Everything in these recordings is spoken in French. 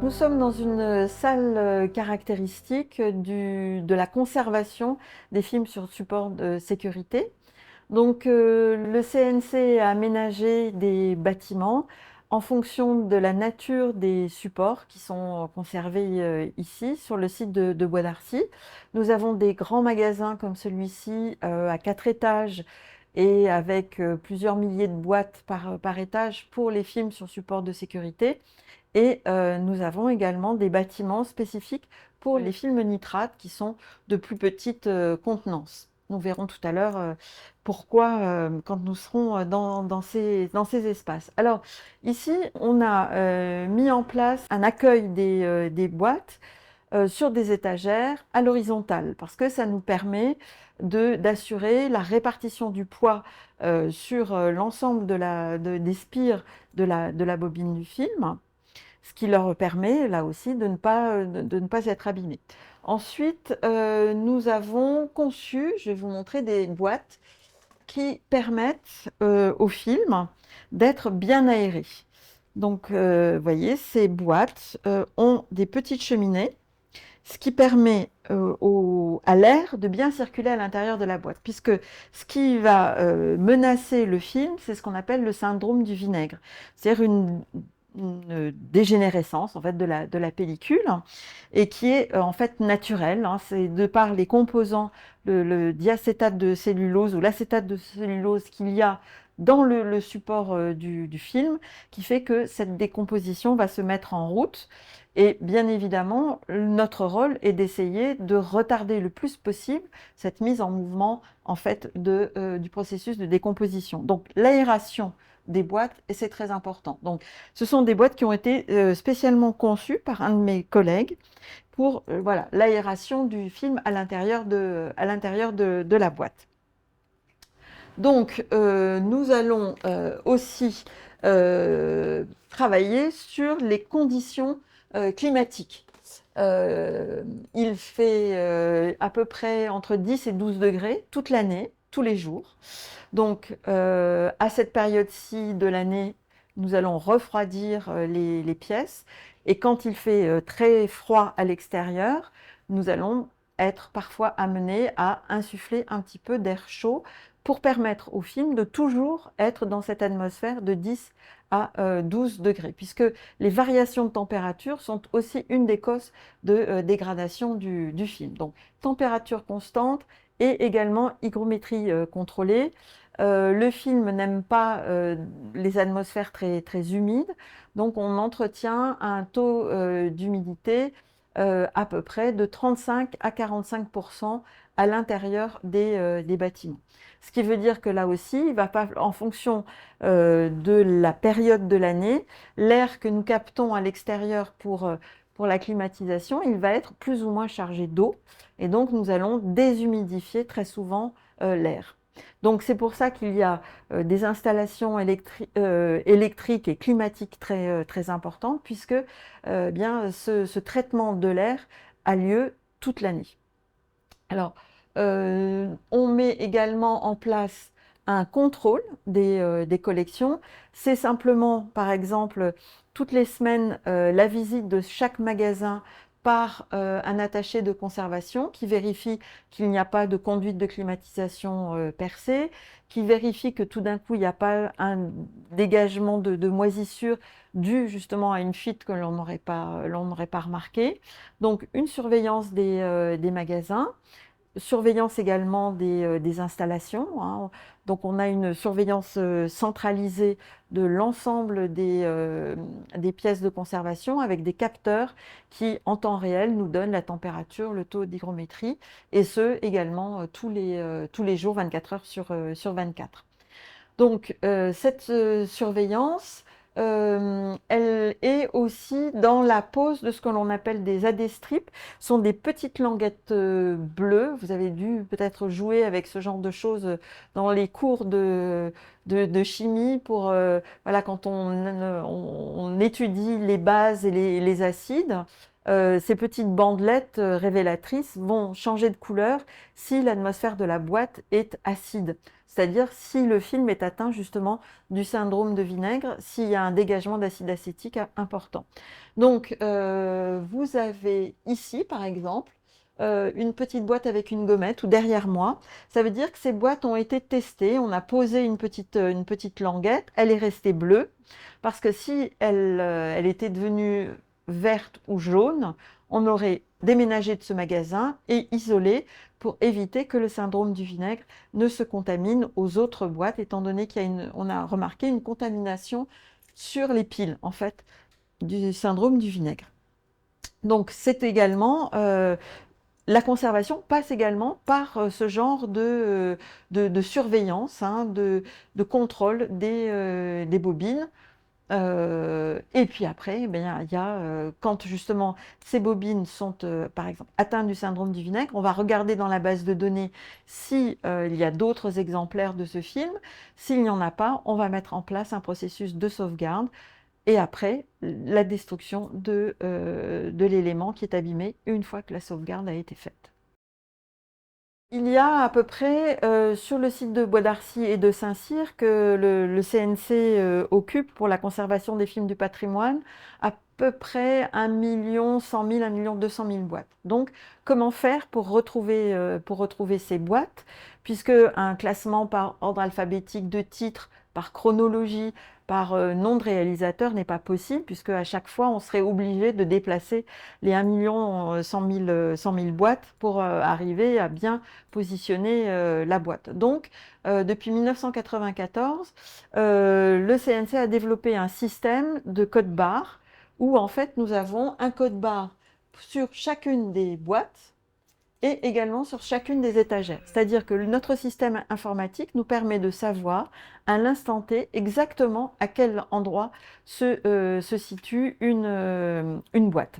Nous sommes dans une salle caractéristique de la conservation des films sur support de sécurité. Donc le CNC a aménagé des bâtiments en fonction de la nature des supports qui sont conservés ici sur le site de Bois d'Arcy. Nous avons des grands magasins comme celui-ci à 4 étages et avec plusieurs milliers de boîtes par étage pour les films sur support de sécurité. Et nous avons également des bâtiments spécifiques pour les films nitrates qui sont de plus petite contenance. Nous verrons tout à l'heure pourquoi quand nous serons dans ces espaces. Alors ici, on a mis en place un accueil des boîtes sur des étagères à l'horizontale parce que ça nous permet d'assurer la répartition du poids sur l'ensemble des spires de la bobine du film, ce qui leur permet là aussi de ne pas être abîmés. Ensuite, nous avons conçu, je vais vous montrer des boîtes qui permettent au film d'être bien aéré. Donc, vous voyez, ces boîtes ont des petites cheminées, ce qui permet à l'air de bien circuler à l'intérieur de la boîte, puisque ce qui va menacer le film, c'est ce qu'on appelle le syndrome du vinaigre, c'est-à-dire une dégénérescence en fait de la pellicule et qui est en fait naturelle, hein, c'est de par les composants, le diacétate de cellulose ou l'acétate de cellulose qu'il y a dans le support du film, qui fait que cette décomposition va se mettre en route. Et bien évidemment, notre rôle est d'essayer de retarder le plus possible cette mise en mouvement en fait du processus de décomposition. Donc l'aération des boîtes, et c'est très important. Donc ce sont des boîtes qui ont été spécialement conçues par un de mes collègues pour voilà, l'aération du film à l'intérieur de la boîte. Donc, nous allons aussi travailler sur les conditions climatiques. Il fait à peu près entre 10 et 12 degrés toute l'année, tous les jours. Donc, à cette période-ci de l'année, nous allons refroidir les pièces. Et quand il fait très froid à l'extérieur, nous allons être parfois amenés à insuffler un petit peu d'air chaud pour permettre au film de toujours être dans cette atmosphère de 10 à 12 degrés, puisque les variations de température sont aussi une des causes de dégradation du film. Donc, température constante et également hygrométrie contrôlée. Le film n'aime pas les atmosphères très, très humides, donc on entretient un taux d'humidité à peu près de 35 à 45% à l'intérieur des bâtiments. Ce qui veut dire que là aussi, il va pas, en fonction de la période de l'année, l'air que nous captons à l'extérieur pour la climatisation, il va être plus ou moins chargé d'eau. Et donc, nous allons déshumidifier très souvent l'air. Donc, c'est pour ça qu'il y a des installations électriques et climatiques très, très importantes, puisque bien, ce traitement de l'air a lieu toute l'année. Alors, on met également en place un contrôle des collections. C'est simplement, par exemple, toutes les semaines, la visite de chaque magasin par un attaché de conservation qui vérifie qu'il n'y a pas de conduite de climatisation percée, qui vérifie que tout d'un coup, il n'y a pas un dégagement de moisissure dû justement à une fuite que l'on n'aurait pas remarqué. Donc, une surveillance des magasins. Surveillance également des installations, hein. Donc on a une surveillance centralisée de l'ensemble des pièces de conservation avec des capteurs qui, en temps réel, nous donnent la température, le taux d'hygrométrie, et ce également tous les jours, 24 heures sur 24. Donc cette surveillance, elle est aussi dans la pose de ce que l'on appelle des AD-strips. Ce sont des petites languettes bleues. Vous avez dû peut-être jouer avec ce genre de choses dans les cours de chimie pour voilà, quand on étudie les bases et les acides. Ces petites bandelettes révélatrices vont changer de couleur si l'atmosphère de la boîte est acide. c'est-à-dire si le film est atteint justement du syndrome de vinaigre, s'il y a un dégagement d'acide acétique important. Donc, vous avez ici, par exemple, une petite boîte avec une gommette, ou derrière moi. Ça veut dire que ces boîtes ont été testées. On a posé une petite languette. Elle est restée bleue, parce que si elle était devenue verte ou jaune, on aurait déménagé de ce magasin et isolé pour éviter que le syndrome du vinaigre ne se contamine aux autres boîtes, étant donné on a remarqué une contamination sur les piles, en fait, du syndrome du vinaigre. Donc, c'est également, la conservation passe également par ce genre de surveillance, hein, de contrôle des bobines. Et puis après, il y a, quand justement ces bobines sont, par exemple, atteintes du syndrome du vinaigre, on va regarder dans la base de données s'il y a d'autres exemplaires de ce film. S'il n'y en a pas, on va mettre en place un processus de sauvegarde et après la destruction de l'élément qui est abîmé une fois que la sauvegarde a été faite. Il y a à peu près, sur le site de Bois d'Arcy et de Saint-Cyr, que le CNC occupe pour la conservation des films du patrimoine, à peu près 1 100 000, 1 200 000 boîtes. Donc, comment faire pour retrouver ces boîtes, puisque un classement par ordre alphabétique de titres, par chronologie, par nom de réalisateur n'est pas possible, puisque à chaque fois, on serait obligé de déplacer les 1 100 000 boîtes pour arriver à bien positionner la boîte. Donc, depuis 1994, le CNC a développé un système de code barre où en fait nous avons un code barre sur chacune des boîtes et également sur chacune des étagères. C'est-à-dire que notre système informatique nous permet de savoir à l'instant T exactement à quel endroit se situe une boîte.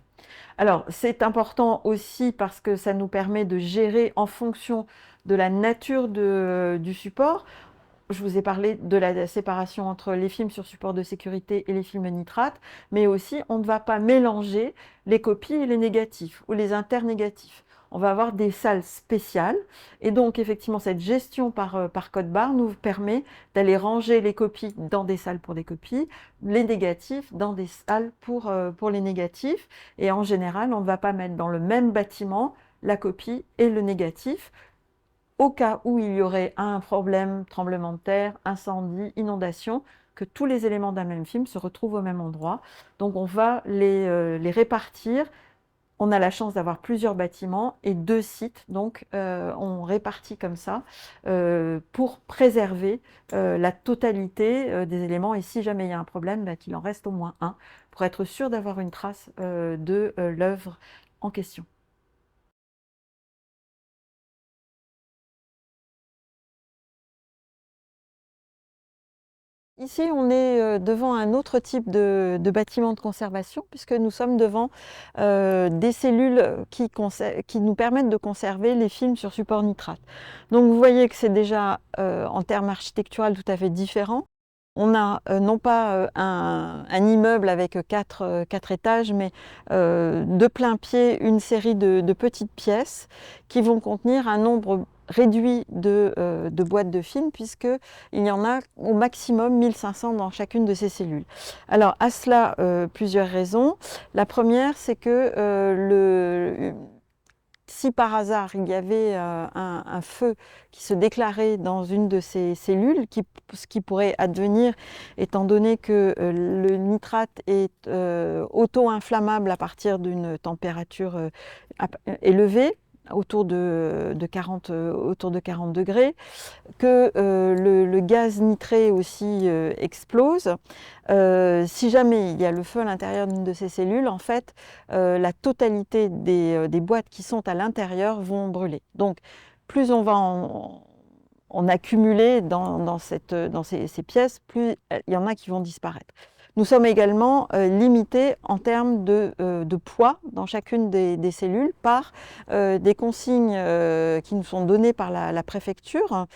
Alors, c'est important aussi parce que ça nous permet de gérer en fonction de la nature du support. Je vous ai parlé de la séparation entre les films sur support de sécurité et les films nitrates, mais aussi on ne va pas mélanger les copies et les négatifs ou les internégatifs. On va avoir des salles spéciales et donc effectivement cette gestion par code barre nous permet d'aller ranger les copies dans des salles pour des copies, les négatifs dans des salles pour les négatifs, et en général on ne va pas mettre dans le même bâtiment la copie et le négatif au cas où il y aurait un problème, tremblement de terre, incendie, inondation, que tous les éléments d'un même film se retrouvent au même endroit. Donc on va les répartir. On a la chance d'avoir plusieurs bâtiments et 2 sites, donc on répartit comme ça pour préserver la totalité des éléments, et si jamais il y a un problème, qu'il en reste au moins un, pour être sûr d'avoir une trace de l'œuvre en question. Ici, on est devant un autre type de bâtiment de conservation, puisque nous sommes devant des cellules qui nous permettent de conserver les films sur support nitrate. Donc vous voyez que c'est déjà en termes architecturaux tout à fait différent. On a non pas un immeuble avec 4 étages, mais de plein pied une série de petites pièces qui vont contenir un nombre réduit de boîtes de films, puisqu'il y en a au maximum 1500 dans chacune de ces cellules. Alors à cela, plusieurs raisons. La première, c'est que si par hasard il y avait un feu qui se déclarait dans une de ces cellules, ce qui pourrait advenir étant donné que le nitrate est auto-inflammable à partir d'une température élevée, autour de 40 degrés, que le gaz nitré aussi explose. Si jamais il y a le feu à l'intérieur d'une de ces cellules, en fait, la totalité des boîtes qui sont à l'intérieur vont brûler. Donc, plus on va en accumuler dans ces pièces, plus il y en a qui vont disparaître. Nous sommes également limités en termes de poids dans chacune des cellules par des consignes qui nous sont données par la préfecture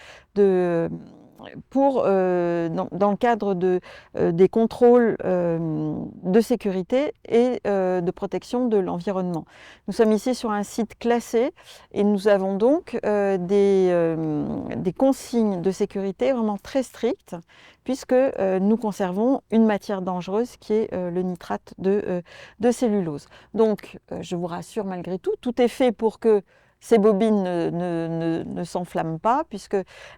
dans le cadre des contrôles de sécurité et de protection de l'environnement. Nous sommes ici sur un site classé et nous avons donc des consignes de sécurité vraiment très strictes puisque nous conservons une matière dangereuse qui est le nitrate de cellulose. Donc, je vous rassure malgré tout, tout est fait pour que ces bobines ne s'enflamment pas puisque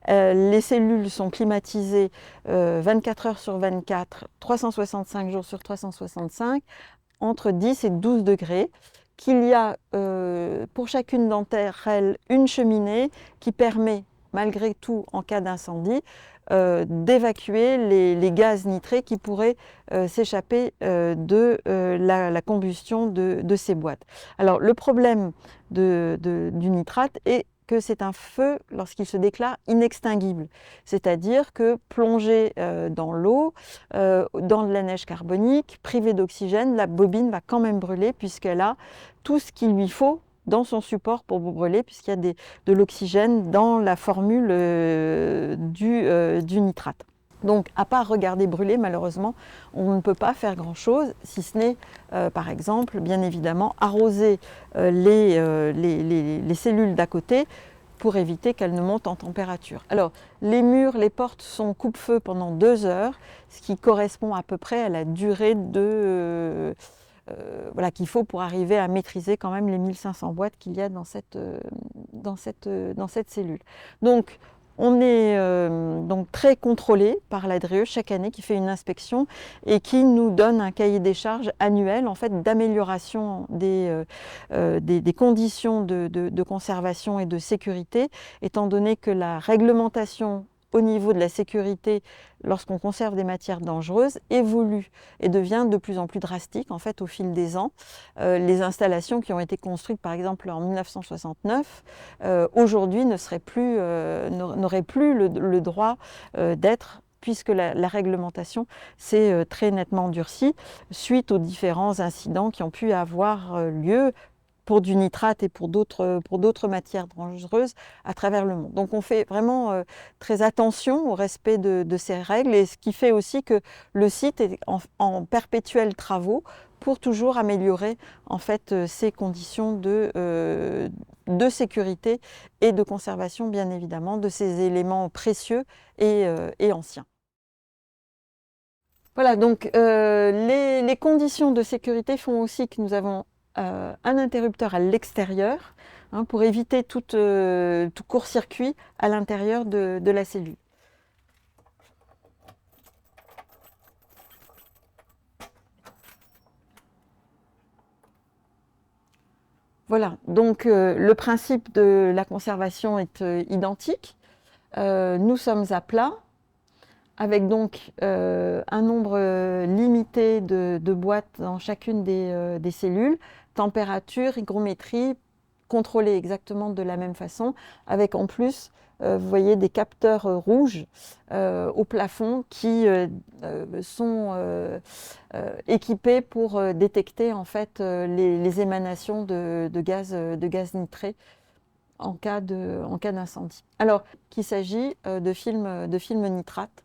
les cellules sont climatisées 24 heures sur 24, 365 jours sur 365, entre 10 et 12 degrés, qu'il y a pour chacune d'entre elles une cheminée qui permet, malgré tout, en cas d'incendie, d'évacuer les gaz nitrés qui pourraient s'échapper de la combustion de ces boîtes. Alors le problème du nitrate est que c'est un feu, lorsqu'il se déclare, inextinguible. C'est-à-dire que plongé dans l'eau, dans de la neige carbonique, privé d'oxygène, la bobine va quand même brûler puisqu'elle a tout ce qu'il lui faut dans son support pour brûler, puisqu'il y a de l'oxygène dans la formule du nitrate. Donc, à part regarder brûler, malheureusement, on ne peut pas faire grand-chose, si ce n'est, par exemple, bien évidemment, arroser les cellules d'à côté pour éviter qu'elles ne montent en température. Alors, les murs, les portes sont coupe-feu pendant 2 heures, ce qui correspond à peu près à la durée voilà, qu'il faut pour arriver à maîtriser quand même les 1500 boîtes qu'il y a dans cette cellule. Donc, on est donc très contrôlé par la DRE chaque année qui fait une inspection et qui nous donne un cahier des charges annuel en fait, d'amélioration des conditions de conservation et de sécurité, étant donné que la réglementation au niveau de la sécurité, lorsqu'on conserve des matières dangereuses, évolue et devient de plus en plus drastique en fait, au fil des ans. Les installations qui ont été construites par exemple en 1969, aujourd'hui n'auraient plus le droit d'être, puisque la réglementation s'est très nettement durcie suite aux différents incidents qui ont pu avoir lieu pour du nitrate et pour d'autres matières dangereuses à travers le monde. Donc on fait vraiment très attention au respect de ces règles, et ce qui fait aussi que le site est en perpétuels travaux pour toujours améliorer en fait ces conditions de sécurité et de conservation, bien évidemment, de ces éléments précieux et anciens. Voilà, donc les conditions de sécurité font aussi que nous avons un interrupteur à l'extérieur hein, pour éviter tout court-circuit à l'intérieur de la cellule. Voilà, donc le principe de la conservation est identique. Nous sommes à plat, avec donc un nombre limité de boîtes dans chacune des cellules, température, hygrométrie, contrôlée exactement de la même façon, avec en plus, vous voyez, des capteurs rouges au plafond qui sont équipés pour détecter en fait les émanations de gaz nitré en cas d'incendie. Alors, qu'il s'agit de films nitrate.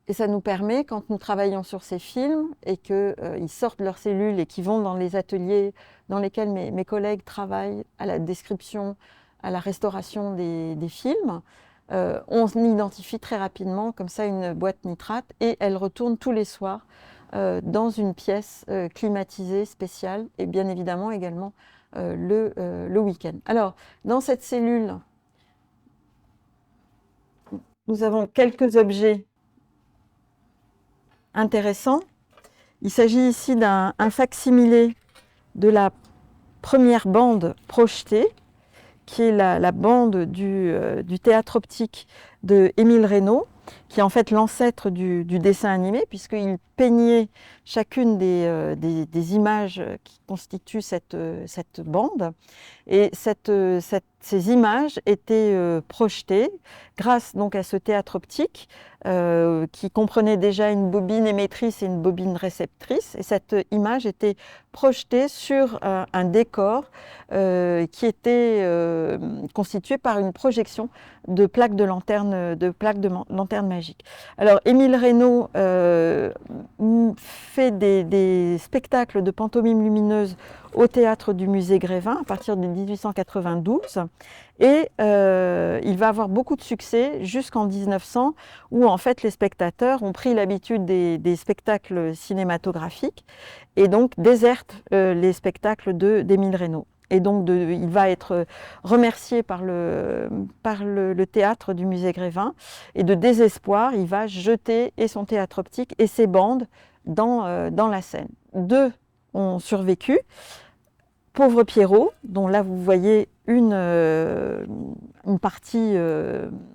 Et ça nous permet, quand nous travaillons sur ces films et qu'ils sortent de leurs cellules et qu'ils vont dans les ateliers dans lesquels mes collègues travaillent à la description, à la restauration des films, on identifie très rapidement comme ça une boîte nitrate et elle retourne tous les soirs dans une pièce climatisée spéciale et bien évidemment également le week-end. Alors, dans cette cellule, nous avons quelques objets intéressant. Il s'agit ici d'un facsimilé de la première bande projetée, qui est la bande du théâtre optique de Émile Reynaud, qui est en fait l'ancêtre du dessin animé, puisqu'il peignait chacune des images qui constituent cette bande. Et ces images étaient projetées grâce donc à ce théâtre optique qui comprenait déjà une bobine émettrice et une bobine réceptrice. Et cette image était projetée sur un décor qui était constitué par une projection de plaques de lanterne magique. Alors, Émile Reynaud fait des spectacles de pantomime lumineuse au théâtre du musée Grévin à partir de 1892 et il va avoir beaucoup de succès jusqu'en 1900 où en fait les spectateurs ont pris l'habitude des spectacles cinématographiques et donc désertent les spectacles d'Émile Reynaud. Et donc il va être remercié par le théâtre du musée Grévin et de désespoir, il va jeter et son théâtre optique et ses bandes dans la Seine. Deux ont survécu. Pauvre Pierrot, dont là vous voyez une partie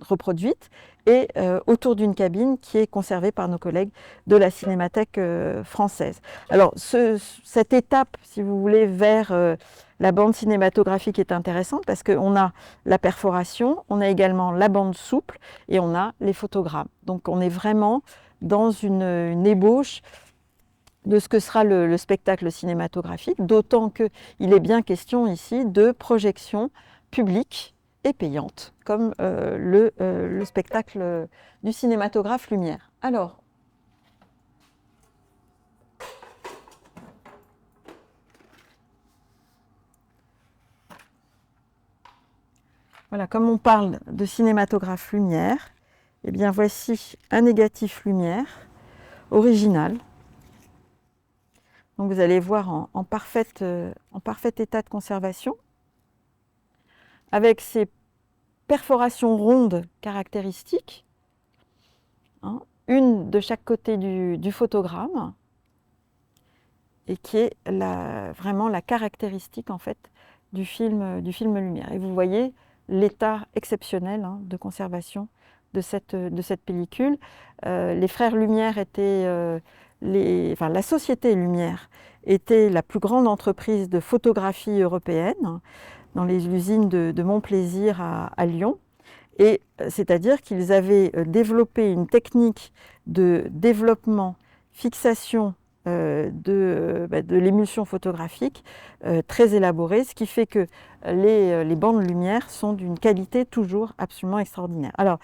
reproduite, et autour d'une cabine qui est conservée par nos collègues de la Cinémathèque française. Alors cette étape, si vous voulez, vers la bande cinématographique est intéressante parce qu'on a la perforation, on a également la bande souple et on a les photogrammes. Donc on est vraiment dans une ébauche de ce que sera le spectacle cinématographique, d'autant qu'il est bien question ici de projection publique et payante, comme le spectacle du cinématographe Lumière. Alors, voilà, comme on parle de cinématographe Lumière, eh bien voici un négatif Lumière original. Donc vous allez voir en parfait état de conservation, avec ces perforations rondes caractéristiques, hein, une de chaque côté du photogramme, et qui est vraiment la caractéristique en fait du film Lumière. Et vous voyez l'état exceptionnel de conservation de cette pellicule. Les frères Lumière étaient la société Lumière était la plus grande entreprise de photographie européenne dans les usines de Montplaisir à Lyon. Et c'est-à-dire qu'ils avaient développé une technique de développement, fixation de l'émulsion photographique très élaborée, ce qui fait que les bandes lumière sont d'une qualité toujours absolument extraordinaire. Alors,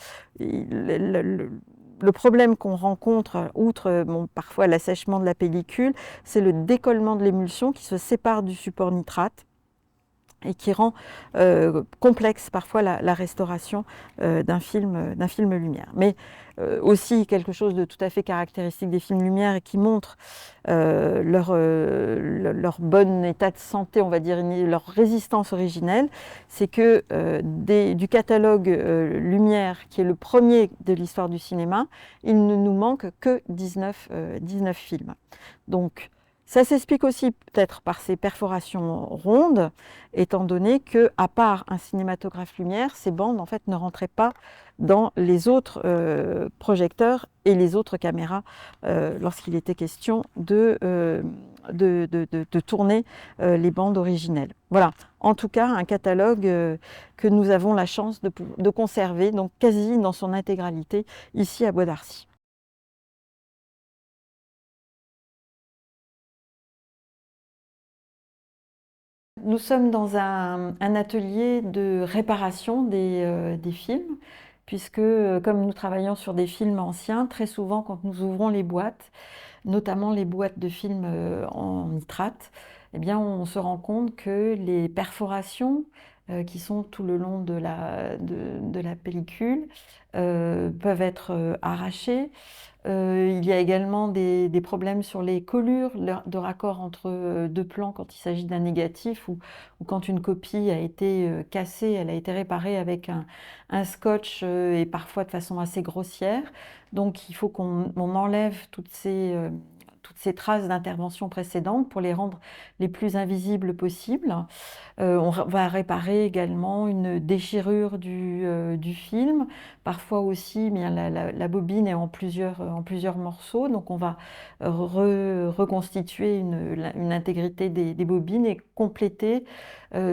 le problème qu'on rencontre, outre parfois l'assèchement de la pellicule, c'est le décollement de l'émulsion qui se sépare du support nitrate et qui rend complexe parfois la restauration d'un film lumière. Mais aussi quelque chose de tout à fait caractéristique des films lumière et qui montre leur bon état de santé, on va dire, leur résistance originelle, c'est que du catalogue Lumière, qui est le premier de l'histoire du cinéma, il ne nous manque que 19 films. Donc, ça s'explique aussi peut-être par ces perforations rondes, étant donné que, à part un cinématographe Lumière, ces bandes en fait ne rentraient pas dans les autres projecteurs et les autres caméras lorsqu'il était question de tourner les bandes originelles. Voilà, en tout cas un catalogue que nous avons la chance de conserver, donc quasi dans son intégralité, ici à Bois d'Arcy. Nous sommes dans un atelier de réparation des films, puisque comme nous travaillons sur des films anciens, très souvent quand nous ouvrons les boîtes, notamment les boîtes de films en nitrate, eh bien, on se rend compte que les perforations qui sont tout le long de la pellicule peuvent être arrachées. Il y a également des problèmes sur les collures de raccord entre deux plans quand il s'agit d'un négatif ou quand une copie a été cassée, elle a été réparée avec un scotch et parfois de façon assez grossière. Donc il faut qu'on enlève toutes ces toutes ces traces d'intervention précédentes pour les rendre les plus invisibles possibles. On va réparer également une déchirure du film. Parfois aussi, bien, la bobine est en plusieurs morceaux, donc on va reconstituer une intégrité des bobines et compléter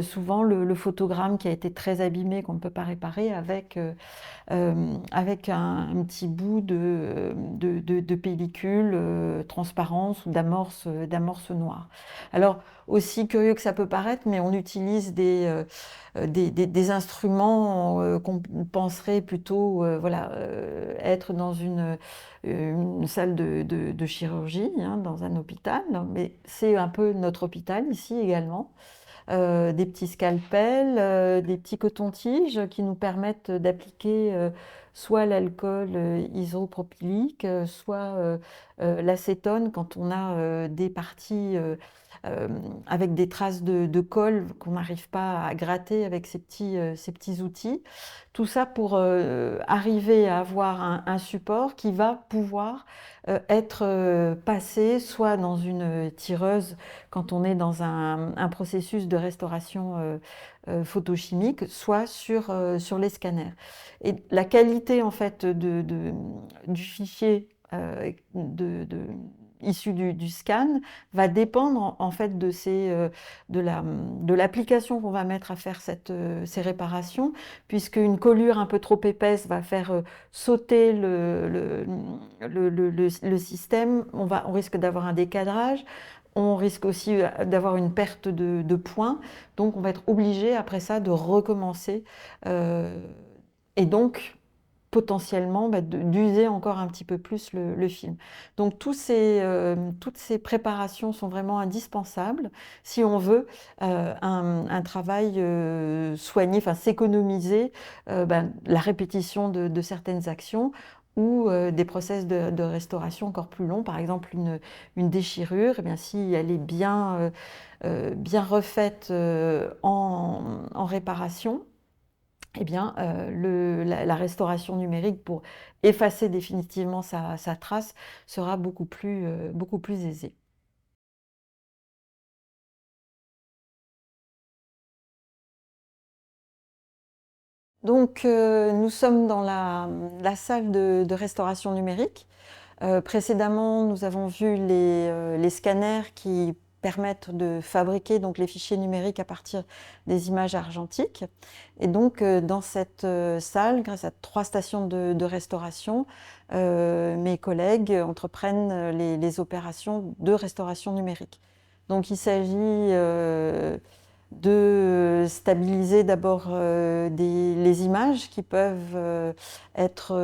souvent le photogramme qui a été très abîmé, qu'on ne peut pas réparer, avec un petit bout de pellicule transparence ou d'amorce noire. Alors, aussi curieux que ça peut paraître, mais on utilise des instruments qu'on penserait plutôt voilà, être dans une salle de chirurgie, hein, dans un hôpital, mais c'est un peu notre hôpital ici également. Des petits scalpels, des petits cotons-tiges qui nous permettent d'appliquer soit l'alcool isopropylique, soit l'acétone quand on a des parties avec des traces de colle qu'on n'arrive pas à gratter avec ces petits outils. Tout ça pour arriver à avoir un support qui va pouvoir être passé soit dans une tireuse quand on est dans un processus de restauration photochimique, soit sur les scanners. Et la qualité en fait du fichier issu du scan va dépendre en fait de l'application qu'on va mettre à faire ces réparations, puisque une colure un peu trop épaisse va faire sauter le système, on risque d'avoir un décadrage. On risque aussi d'avoir une perte de points, donc on va être obligé après ça de recommencer et donc potentiellement d'user encore un petit peu plus le film. Donc toutes ces préparations sont vraiment indispensables si on veut un travail soigné, enfin s'économiser la répétition de certaines actions ou des process de restauration encore plus longs. Par exemple, une déchirure, eh bien, si elle est bien refaite en réparation, eh bien, la restauration numérique pour effacer définitivement sa trace sera beaucoup plus aisée. Donc, nous sommes dans la salle de restauration numérique. Précédemment, nous avons vu les scanners qui permettent de fabriquer donc, les fichiers numériques à partir des images argentiques. Et donc, dans cette salle, grâce à 3 stations de restauration, mes collègues entreprennent les opérations de restauration numérique. Donc, il s'agit de stabiliser d'abord les images qui peuvent être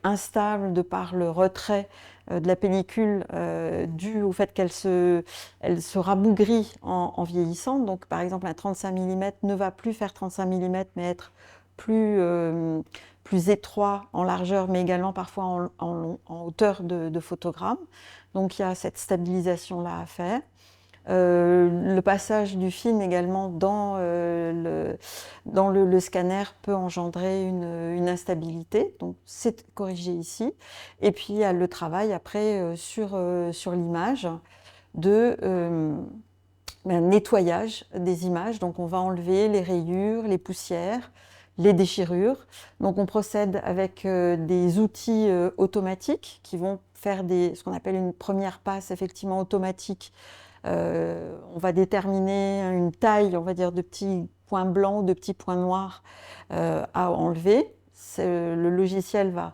instables de par le retrait de la pellicule dû au fait qu'elle se rabougrit en vieillissant. Donc par exemple un 35 mm ne va plus faire 35 mm mais être plus étroit en largeur mais également parfois en hauteur de photogramme. Donc il y a cette stabilisation-là à faire. Le passage du film également dans le scanner peut engendrer une instabilité, donc c'est corrigé ici. Et puis il y a le travail après sur l'image de nettoyage des images. Donc on va enlever les rayures, les poussières, les déchirures. Donc on procède avec des outils automatiques qui vont faire ce qu'on appelle une première passe effectivement automatique. On va déterminer une taille, on va dire, de petits points blancs, de petits points noirs à enlever. Le logiciel va,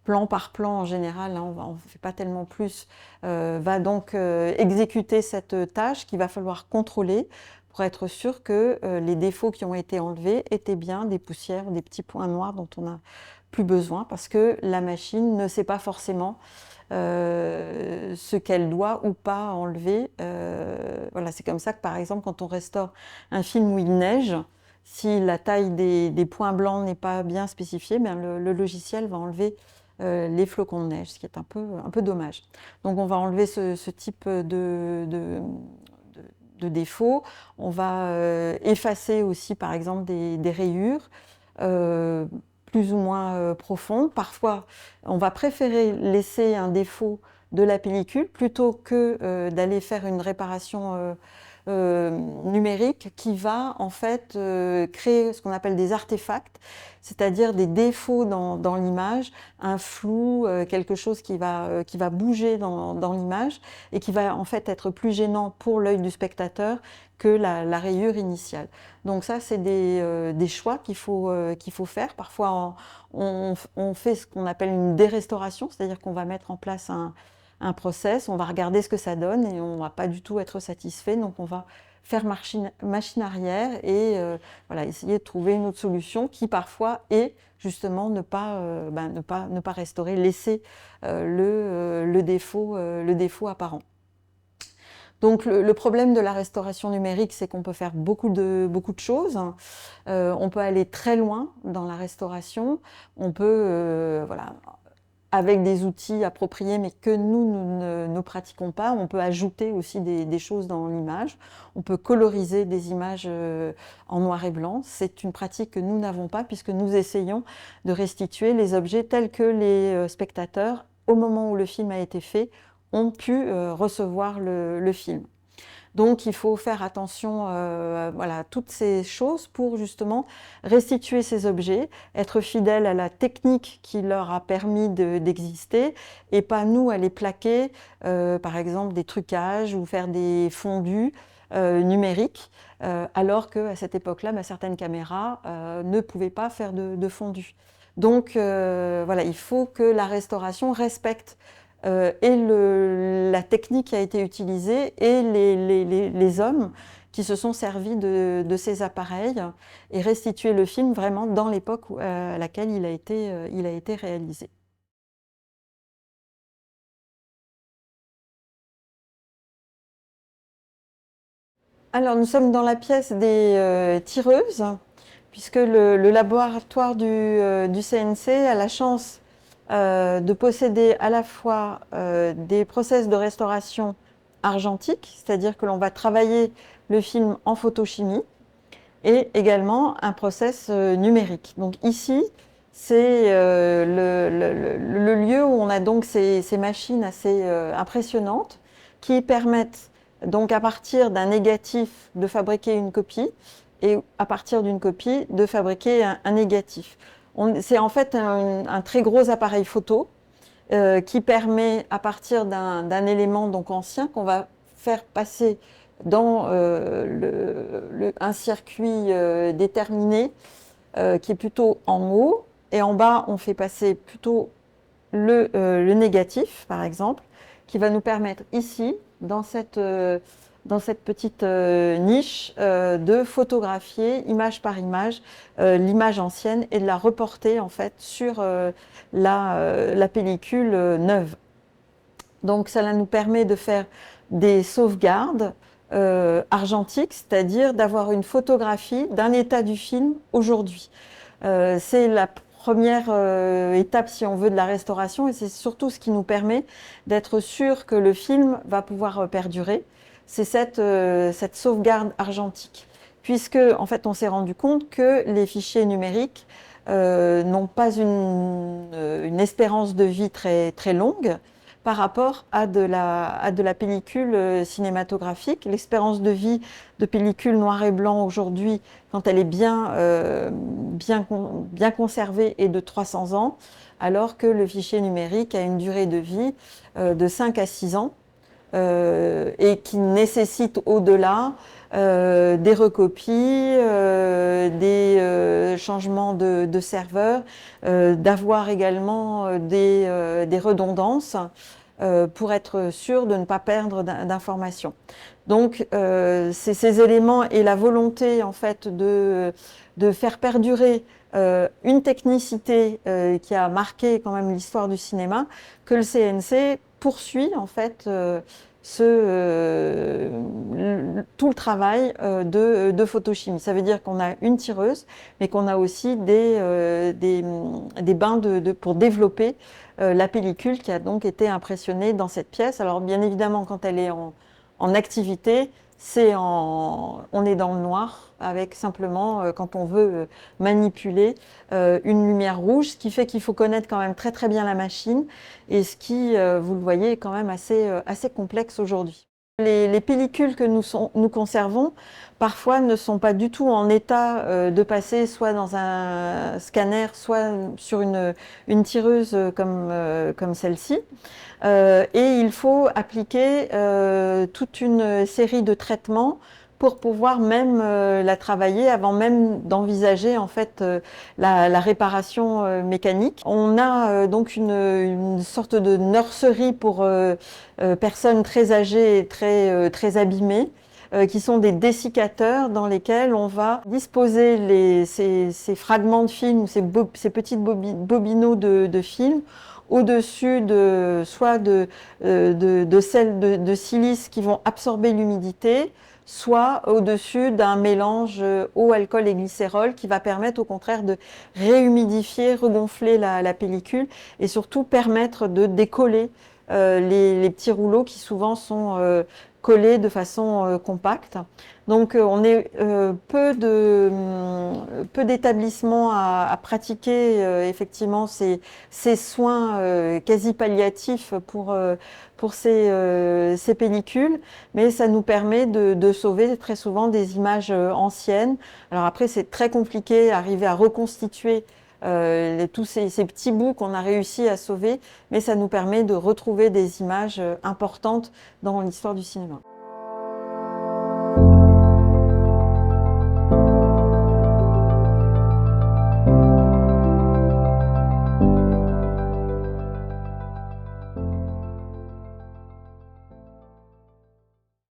plan par plan en général, hein, on ne fait pas tellement plus, va donc exécuter cette tâche qu'il va falloir contrôler pour être sûr que les défauts qui ont été enlevés étaient bien des poussières ou des petits points noirs dont on n'a plus besoin parce que la machine ne sait pas forcément ce qu'elle doit ou pas enlever. Voilà, c'est comme ça que par exemple quand on restaure un film où il neige, si la taille des points blancs n'est pas bien spécifiée, bien le logiciel va enlever les flocons de neige, ce qui est un peu dommage. Donc on va enlever ce type de défauts. On va effacer aussi par exemple des rayures plus ou moins profondes. Parfois, on va préférer laisser un défaut de la pellicule plutôt que d'aller faire une réparation numérique qui va en fait créer ce qu'on appelle des artefacts, c'est-à-dire des défauts dans l'image, un flou, quelque chose qui va bouger dans l'image et qui va en fait être plus gênant pour l'œil du spectateur que la rayure initiale. Donc ça, c'est des choix qu'il faut faire. Parfois, on fait ce qu'on appelle une dérestauration, c'est-à-dire qu'on va mettre en place un process, on va regarder ce que ça donne et on ne va pas du tout être satisfait. Donc on va faire machine arrière et voilà, essayer de trouver une autre solution qui parfois est justement ne pas restaurer, laisser le défaut apparent. Donc le problème de la restauration numérique, c'est qu'on peut faire beaucoup de choses. On peut aller très loin dans la restauration. On peut, voilà, avec des outils appropriés, mais que nous ne pratiquons pas. On peut ajouter aussi des choses dans l'image. On peut coloriser des images en noir et blanc. C'est une pratique que nous n'avons pas puisque nous essayons de restituer les objets tels que les spectateurs, au moment où le film a été fait, ont pu recevoir le film. Donc il faut faire attention voilà, à toutes ces choses pour justement restituer ces objets, être fidèle à la technique qui leur a permis d'exister et pas nous à les plaquer, par exemple des trucages ou faire des fondus numériques, alors qu'à cette époque-là, certaines caméras ne pouvaient pas faire de fondu. Donc voilà, il faut que la restauration respecte et la technique qui a été utilisée et les hommes qui se sont servis de ces appareils et restituer le film vraiment dans l'époque à laquelle il a été réalisé. Alors nous sommes dans la pièce des tireuses, puisque le laboratoire du CNC a la chance de posséder à la fois des process de restauration argentique, c'est-à-dire que l'on va travailler le film en photochimie, et également un process numérique. Donc ici, c'est le lieu où on a donc ces machines assez impressionnantes qui permettent donc à partir d'un négatif de fabriquer une copie et à partir d'une copie de fabriquer un négatif. C'est en fait un très gros appareil photo qui permet à partir d'un élément donc ancien qu'on va faire passer dans un circuit déterminé qui est plutôt en haut et en bas on fait passer plutôt le négatif par exemple qui va nous permettre ici dans cette petite niche de photographier image par image l'image ancienne et de la reporter en fait sur la pellicule neuve. Donc cela nous permet de faire des sauvegardes argentiques, c'est-à-dire d'avoir une photographie d'un état du film aujourd'hui. C'est la première étape, si on veut, de la restauration et c'est surtout ce qui nous permet d'être sûr que le film va pouvoir perdurer. C'est cette sauvegarde argentique. Puisque, en fait, on s'est rendu compte que les fichiers numériques n'ont pas une espérance de vie très, très longue par rapport à de la pellicule cinématographique. L'espérance de vie de pellicule noir et blanc aujourd'hui, quand elle est bien conservée, est de 300 ans, alors que le fichier numérique a une durée de vie de 5 à 6 ans et qui nécessite au-delà des recopies, des changements de serveur, d'avoir également des redondances pour être sûr de ne pas perdre d'informations. Donc c'est ces éléments et la volonté en fait de faire perdurer une technicité qui a marqué quand même l'histoire du cinéma que le CNC poursuit en fait tout le travail de photochimie. Ça veut dire qu'on a une tireuse, mais qu'on a aussi des bains pour développer la pellicule qui a donc été impressionnée dans cette pièce. Alors bien évidemment, quand elle est en activité, on est dans le noir avec simplement, quand on veut manipuler, une lumière rouge, ce qui fait qu'il faut connaître quand même très très bien la machine et ce qui, vous le voyez, est quand même assez complexe aujourd'hui. Les pellicules que nous conservons, parfois ne sont pas du tout en état de passer soit dans un scanner, soit sur une tireuse comme celle-ci. Et il faut appliquer toute une série de traitements pour pouvoir même la travailler avant même d'envisager en fait la réparation mécanique. On a donc une sorte de nurserie pour personnes très âgées et très abîmées, qui sont des dessicateurs dans lesquels on va disposer ces fragments de film ou ces petites bobinaux de film au-dessus soit de sels de silice qui vont absorber l'humidité, soit au-dessus d'un mélange eau, alcool et glycérol qui va permettre au contraire de réhumidifier, regonfler la pellicule et surtout permettre de décoller les petits rouleaux qui souvent sont collés de façon compacte. Donc on est peu d'établissements à pratiquer effectivement ces soins quasi palliatifs pour ces pellicules, mais ça nous permet de sauver très souvent des images anciennes. Alors après c'est très compliqué d'arriver à reconstituer tous ces petits bouts qu'on a réussi à sauver, mais ça nous permet de retrouver des images importantes dans l'histoire du cinéma.